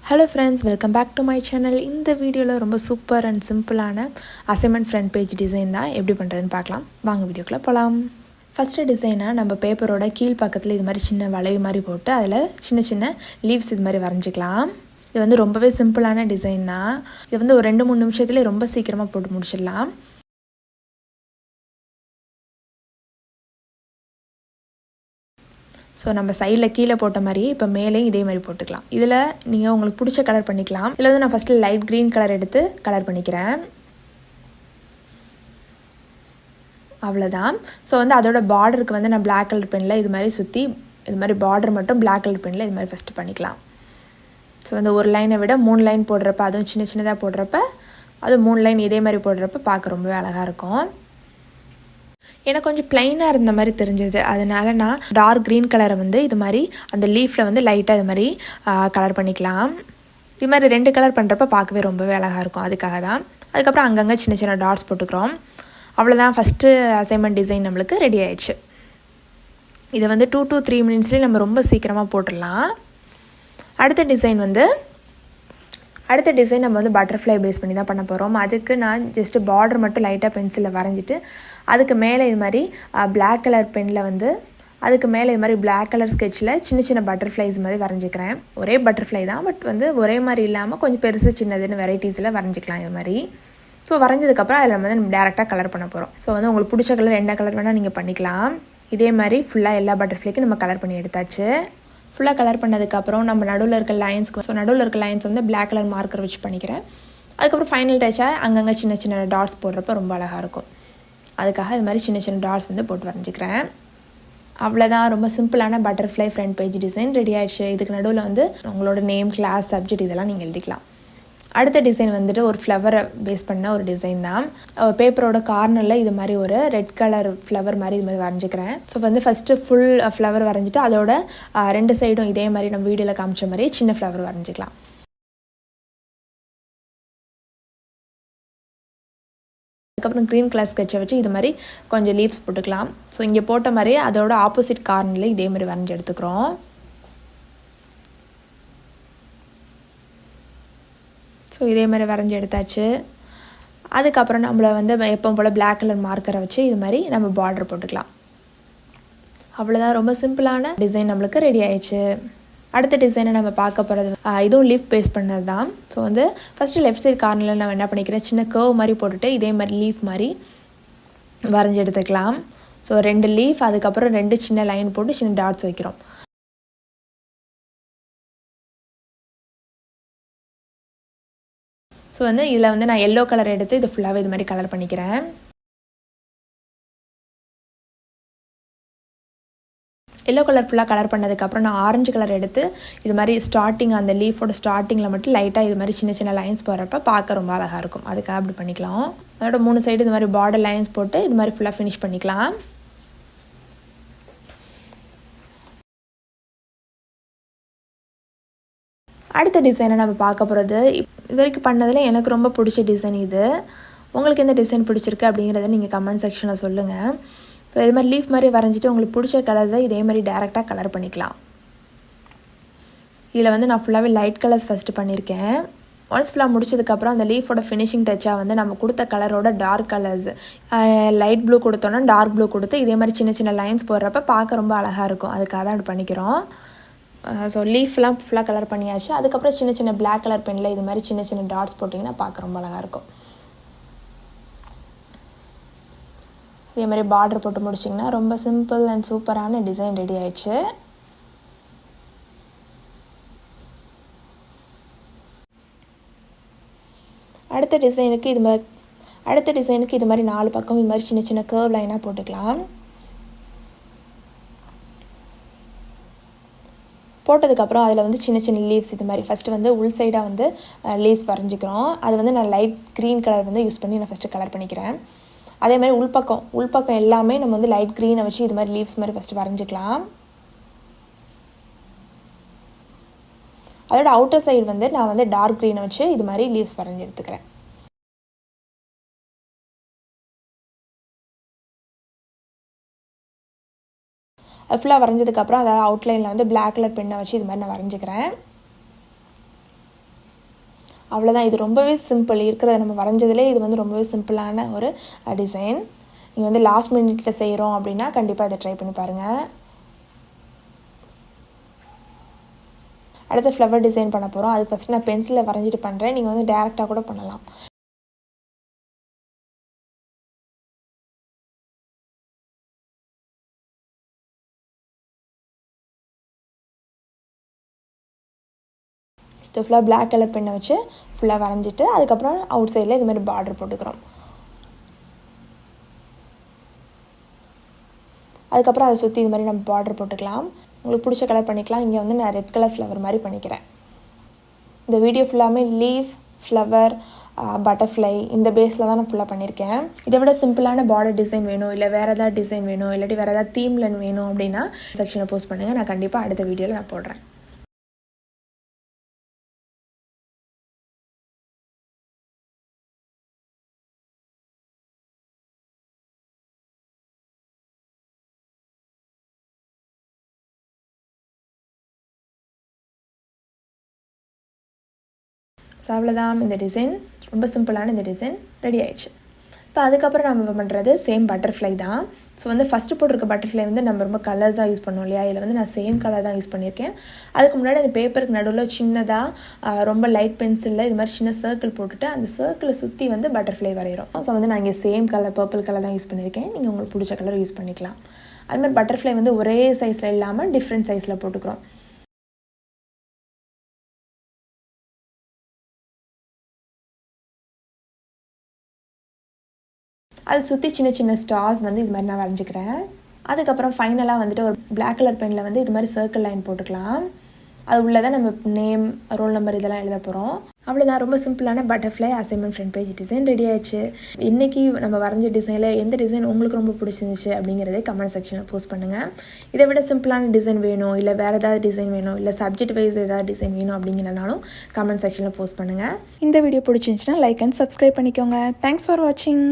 Hello friends, welcome back to my channel. இந்த வீடியோவில் ரொம்ப சூப்பர் அண்ட் சிம்பிளான அசைன்மெண்ட் ஃப்ரண்ட் பேஜ் டிசைன் தான் எப்படி பண்ணுறதுன்னு பார்க்கலாம். வாங்க வீடியோக்குள்ளே போகலாம். ஃபஸ்ட்டு டிசைனாக நம்ம பேப்பரோட கீழ் பக்கத்தில் இது மாதிரி சின்ன வளைவு மாதிரி போட்டு அதில் சின்ன சின்ன லீவ்ஸ் இது மாதிரி வரைஞ்சிக்கலாம். இது வந்து ரொம்பவே சிம்பிளான டிசைன் தான். இது வந்து ஒரு 2-3 நிமிஷத்துலேயே ரொம்ப சீக்கிரமாக போட்டு முடிச்சிடலாம். ஸோ நம்ம சைடில் கீழே போட்ட மாதிரி இப்போ மேலேயும் இதே மாதிரி போட்டுக்கலாம். இதில் நீங்கள் உங்களுக்கு பிடிச்ச கலர் பண்ணிக்கலாம். இதில் வந்து நான் ஃபஸ்ட்டு லைட் க்ரீன் கலர் எடுத்து கலர் பண்ணிக்கிறேன். அவ்வளோதான். ஸோ வந்து அதோட பார்டருக்கு வந்து நான் பிளாக் கலர் பெனில் இது மாதிரி சுற்றி இது மாதிரி பார்டர் மட்டும் பிளாக் கலர் பெனில் இது மாதிரி ஃபஸ்ட்டு பண்ணிக்கலாம். ஸோ வந்து ஒரு லைனை விட 3 லைன் போடுறப்ப, அதுவும் சின்ன சின்னதாக போடுறப்ப, அதுவும் 3 லைன் இதே மாதிரி போடுறப்ப பார்க்க ரொம்பவே அழகாக இருக்கும். எனக்கு கொஞ்சம் ப்ளைனாக இருந்த மாதிரி தெரிஞ்சது, அதனால் நான் டார்க் க்ரீன் கலரை வந்து இது மாதிரி அந்த லீஃபில் வந்து லைட்டாக இது மாதிரி கலர் பண்ணிக்கலாம். இது மாதிரி 2 கலர் பண்ணுறப்ப பார்க்கவே ரொம்பவே அழகாக இருக்கும். அதுக்காக தான். அதுக்கப்புறம் அங்கங்கே சின்ன சின்ன டாட்ஸ் போட்டுக்கிறோம். அவ்வளோதான். ஃபஸ்ட்டு அசைன்மெண்ட் டிசைன் நம்மளுக்கு ரெடி ஆயிடுச்சு. இதை வந்து 2 to 3 மினிட்ஸ்லேயே நம்ம ரொம்ப சீக்கிரமாக போட்டுடலாம். அடுத்த டிசைன் நம்ம வந்து பட்டர்ஃப்ளை பேஸ் பண்ணி தான் பண்ண போகிறோம். அதுக்கு நான் ஜஸ்ட்டு பார்டர் மட்டும் லைட்டாக பென்சிலில் வரைஞ்சிட்டு அதுக்கு மேலே இது மாதிரி பிளாக் கலர் பெனில் வந்து அதுக்கு மேலே இது மாதிரி பிளாக் கலர் ஸ்கெட்சில் சின்ன சின்ன பட்டர்ஃப்ளைஸ் மாதிரி வரைஞ்சிக்கிறேன். ஒரே பட்டர்ஃப்ளை தான், பட் வந்து ஒரே மாதிரி இல்லாமல் கொஞ்சம் பெருசு சின்னதுன்னு வெரைட்டிஸில் வரைஞ்சிக்கலாம் இது மாதிரி. ஸோ வரைஞ்சதுக்கப்புறம் அதில் வந்து நம்ம டேரெக்டாக கலர் பண்ண போகிறோம். ஸோ வந்து உங்களுக்கு பிடிச்ச கலர் என்ன கலர் வேணால் நீங்கள் பண்ணிக்கலாம். இதே மாதிரி ஃபுல்லாக எல்லா பட்டர்ஃப்ளைக்கும் நம்ம கலர் பண்ணி எடுத்தாச்சு. ஃபுல்லாக கலர் பண்ணதுக்கப்புறம் நம்ம நடுவில் இருக்க லைன்ஸ் வந்து பிளாக் கலர் மார்க்கர் வச்சு பண்ணிக்கிறேன். அதுக்கப்புறம் ஃபைனல் டச்சாக அங்கங்கே சின்ன சின்ன டாட்ஸ் போடுறப்ப ரொம்ப அழகாக இருக்கும். அதுக்காக இது மாதிரி சின்ன சின்ன டாட்ஸ் வந்து போட்டு வரைஞ்சிக்கிறேன். அவ்வளோதான். ரொம்ப சிம்பிளான butterfly front page design ready ஆகிடுச்சு. இதுக்கு நடுவில் வந்து உங்களோட நேம், கிளாஸ், சப்ஜெக்ட் இதெல்லாம் நீங்கள் எழுதிக்கலாம். அடுத்த டிசைன் வந்துட்டு ஒரு ஃப்ளவரை பேஸ் பண்ண ஒரு டிசைன் தான். பேப்பரோட கார்னரில் இது மாதிரி ஒரு ரெட் கலர் ஃப்ளவர் மாதிரி இது மாதிரி வரைஞ்சிக்கிறேன். ஸோ வந்து ஃபஸ்ட்டு ஃபுல் ஃப்ளவர் வரைஞ்சிட்டு அதோட 2 சைடும் இதே மாதிரி நம்ம வீடியோவில் காமிச்ச மாதிரி சின்ன ஃப்ளவர் வரைஞ்சிக்கலாம். அதுக்கப்புறம் க்ரீன் கலர் ஸ்கெட்சை வச்சு இது மாதிரி கொஞ்சம் லீவ்ஸ் போட்டுக்கலாம். ஸோ இங்கே போட்ட மாதிரி அதோட ஆப்போசிட் கார்னரில் இதே மாதிரி வரைஞ்சி எடுத்துக்கிறோம். ஸோ இதே மாதிரி வரைஞ்சி எடுத்தாச்சு. அதுக்கப்புறம் நம்மளை வந்து எப்பவும் போல் பிளாக் கலர் மார்க்கரை வச்சு இது மாதிரி நம்ம பார்டர் போட்டுக்கலாம். அவ்வளோதான். ரொம்ப சிம்பிளான டிசைன் நம்மளுக்கு ரெடி ஆயிடுச்சு. அடுத்த டிசைனை நம்ம பார்க்க போகிறது இதுவும் லீஃப் பேஸ் பண்ணது தான். ஸோ வந்து ஃபஸ்ட்டு லெஃப்ட் சைட் கார்னரில் நான் என்ன பண்ணிக்கிறேன், சின்ன கர்வ் மாதிரி போட்டுட்டு இதே மாதிரி லீஃப் மாதிரி வரைஞ்சி எடுத்துக்கலாம். ஸோ 2 லீஃப், அதுக்கப்புறம் 2 சின்ன லைன் போட்டு சின்ன டாட்ஸ் வைக்கிறோம். ஸோ வந்து இதில் வந்து நான் எல்லோ கலர் எடுத்து இது ஃபுல்லாகவே இது மாதிரி கலர் பண்ணிக்கிறேன். எல்லோ கலர் ஃபுல்லாக கலர் பண்ணதுக்கப்புறம் நான் ஆரஞ்சு கலர் எடுத்து இது மாதிரி அந்த லீஃபோட ஸ்டார்டிங்கில் மட்டும் லைட்டாக இது மாதிரி சின்ன சின்ன லைன்ஸ் போடுறப்ப பார்க்க ரொம்ப அழகாக இருக்கும். அதுக்காக அப்படி பண்ணிக்கலாம். அதோட 3 சைடு இது மாதிரி பார்டர் லைன்ஸ் போட்டு இது மாதிரி ஃபுல்லாக ஃபினிஷ் பண்ணிக்கலாம். அடுத்த டிசைனை நம்ம பார்க்க போகிறது இது வரைக்கும் பண்ணதில் எனக்கு ரொம்ப பிடிச்ச டிசைன் இது. உங்களுக்கு எந்த டிசைன் பிடிச்சிருக்கு அப்படிங்கிறத நீங்கள் கமெண்ட் செக்ஷனில் சொல்லுங்கள். ஸோ இது மாதிரி லீஃப் மாதிரி வரைஞ்சிட்டு உங்களுக்கு பிடிச்ச கலர்ஸை இதே மாதிரி டேரெக்டாக கலர் பண்ணிக்கலாம். இதில் வந்து நான் ஃபுல்லாகவே லைட் கலர்ஸ் ஃபஸ்ட்டு பண்ணியிருக்கேன். ஒன்ஸ் ஃபுல்லாக முடிச்சதுக்கப்புறம் அந்த லீஃபோட ஃபினிஷிங் டச்சாக வந்து நம்ம கொடுத்த கலரோட டார்க் கலர்ஸ் லைட் ப்ளூ கொடுத்தோன்னா டார்க் ப்ளூ கொடுத்து இதே மாதிரி சின்ன சின்ன லைன்ஸ் போடுறப்ப பார்க்க ரொம்ப அழகாக இருக்கும். அதுக்காக தான் அப்படி பண்ணிக்கிறோம். ஸோ லீஃப்லாம் ஃபுல்லாக கலர் பண்ணியாச்சு. அதுக்கப்புறம் சின்ன சின்ன பிளாக் கலர் பெனில் இது மாதிரி சின்ன சின்ன டாட்ஸ் போட்டிங்கன்னா பார்க்க ரொம்ப அழகாக இருக்கும். இதே மாதிரி பார்டர் போட்டு முடிச்சிங்கன்னா ரொம்ப சிம்பிள் அண்ட் சூப்பரான டிசைன் ரெடி ஆயிடுச்சு. அடுத்த டிசைனுக்கு இது மாதிரி 4 பக்கம் இது மாதிரி சின்ன சின்ன கர்வ் லைனாக போட்டுக்கலாம். போட்டதுக்கப்புறம் அதில் வந்து சின்ன சின்ன லீவ்ஸ் இது மாதிரி ஃபஸ்ட்டு வந்து உள் சைடாக வந்து லீவ்ஸ் வரைஞ்சிக்கிறோம். அது வந்து நான் லைட் க்ரீன் கலர் வந்து யூஸ் பண்ணி நான் ஃபஸ்ட்டு கலர் பண்ணிக்கிறேன். அதே மாதிரி உள்பக்கம் எல்லாமே நம்ம வந்து லைட் க்ரீனை வச்சு இது மாதிரி லீவ்ஸ் மாதிரி ஃபஸ்ட்டு வரைஞ்சிக்கலாம். அதோட அவுட்டர் சைடு வந்து நான் வந்து டார்க் க்ரீனை வச்சு இது மாதிரி லீவ்ஸ் வரைஞ்சி எடுத்துக்கிறேன். ஃபுல்லாக வரைஞ்சதுக்கப்புறம் அதாவது அவுட்லைனில் வந்து பிளாக் கலர் பெண்ணை வச்சு இது மாதிரி நான் வரைஞ்சிக்கிறேன். அவ்வளோதான். இது ரொம்பவே சிம்பிள். இருக்கிறத நம்ம வரைஞ்சதுலேயே இது வந்து ரொம்பவே சிம்பிளான ஒரு டிசைன். நீங்கள் வந்து லாஸ்ட் மினிட்டில் செய்கிறோம் அப்படின்னா கண்டிப்பாக இதை ட்ரை பண்ணி பாருங்கள். அடுத்து ஃப்ளவர் டிசைன் பண்ண போகிறோம். அது ஃபஸ்ட்டு நான் பென்சிலில் வரைஞ்சிட்டு பண்ணுறேன். நீங்கள் வந்து டேரெக்டாக கூட பண்ணலாம். இது ஃபுல்லாக பிளாக் கலர் பெண்ணை வச்சு ஃபுல்லாக வரைஞ்சிட்டு அதுக்கப்புறம் அவுட் சைடில் இதுமாதிரி பார்டர் போட்டுக்கிறோம். அதுக்கப்புறம் அதை சுற்றி இது மாதிரி நம்ம பார்டர் போட்டுக்கலாம். உங்களுக்கு பிடிச்ச கலர் பண்ணிக்கலாம். இங்கே வந்து நான் ரெட் கலர் ஃப்ளவர் மாதிரி பண்ணிக்கிறேன். இந்த வீடியோ ஃபுல்லாமே லீஃப், ஃப்ளவர், பட்டர்ஃப்ளை இந்த பேஸில் தான் நான் ஃபுல்லாக பண்ணியிருக்கேன். இதை விட சிம்பிளான பார்டர் டிசைன் வேணும், இல்லை வேறு ஏதாவது டிசைன் வேணும், இல்லாட்டி வேறு ஏதாவது தீமில் வேணும் அப்படின்னா செக்ஷனில் போஸ்ட் பண்ணுங்கள். நான் கண்டிப்பாக அடுத்த வீடியோவில் நான் போடுறேன். ஸோ அவ்வளோதான். இந்த டிசைன் ரொம்ப சிம்பிளான இந்த டிசைன் ரெடி ஆயிடுச்சு. இப்போ அதுக்கப்புறம் நம்ம பண்ணுறது சேம் பட்டர்ஃப்ளை தான். ஸோ வந்து ஃபஸ்ட்டு போட்டிருக்க பட்டர்ஃப்ளை வந்து நம்ம ரொம்ப கலர்ஸாக யூஸ் பண்ணோம் இல்லையா, இதில் வந்து நான் சேம் கலர் தான் யூஸ் பண்ணியிருக்கேன். அதுக்கு முன்னாடி அந்த பேப்பருக்கு நடுவில் சின்னதாக ரொம்ப லைட் பென்சிலில் இது மாதிரி சின்ன சர்க்கிள் போட்டுட்டு அந்த சர்க்கிளை சுற்றி வந்து பட்டர்ஃப்ளை வரைகிறோம். ஸோ வந்து நான் இங்கே சேம் கலர் பர்பிள் கலர் தான் யூஸ் பண்ணியிருக்கேன். நீங்கள் உங்களுக்கு பிடிச்ச கலர் யூஸ் பண்ணிக்கலாம். அது மாதிரி பட்டர்ஃப்ளை வந்து ஒரே சைஸில் இல்லாமல் டிஃப்ரெண்ட் சைஸில் போட்டுக்கிறோம். அதை சுற்றி சின்ன சின்ன ஸ்டார்ஸ் வந்து இது மாதிரி நான் வரைஞ்சிக்கிறேன். அதுக்கப்புறம் ஃபைனலாக வந்துட்டு ஒரு பிளாக் கலர் பெனில் வந்து இது மாதிரி சர்க்கிள் லைன் போட்டுக்கலாம். அது உள்ளே தான் நம்ம நேம், ரோல் நம்பர் இதெல்லாம் எழுத போகிறோம். அவ்வளோதான். ரொம்ப சிம்பிளான butterfly assignment front page design ready ஆயிடுச்சு. இன்றைக்கி நம்ம வரைஞ்ச டிசைனில் எந்த டிசைன் உங்களுக்கு ரொம்ப பிடிச்சிருந்துச்சு அப்படிங்கிறதே கமெண்ட் செக்ஷனில் போஸ்ட் பண்ணுங்கள். இதை விட சிம்பிளான டிசைன் வேணும், இல்லை வேறு ஏதாவது டிசைன் வேணும், இல்லை சப்ஜெக்ட் வைஸ் ஏதாவது டிசைன் வேணும் அப்படிங்கிறனாலும் கமெண்ட் செக்ஷனில் போஸ்ட் பண்ணுங்கள். இந்த வீடியோ பிடிச்சிருந்துச்சுன்னா லைக் அண்ட் சப்ஸ்கிரைப் பண்ணிக்கோங்க. தேங்க்ஸ் ஃபார் வாட்சிங்.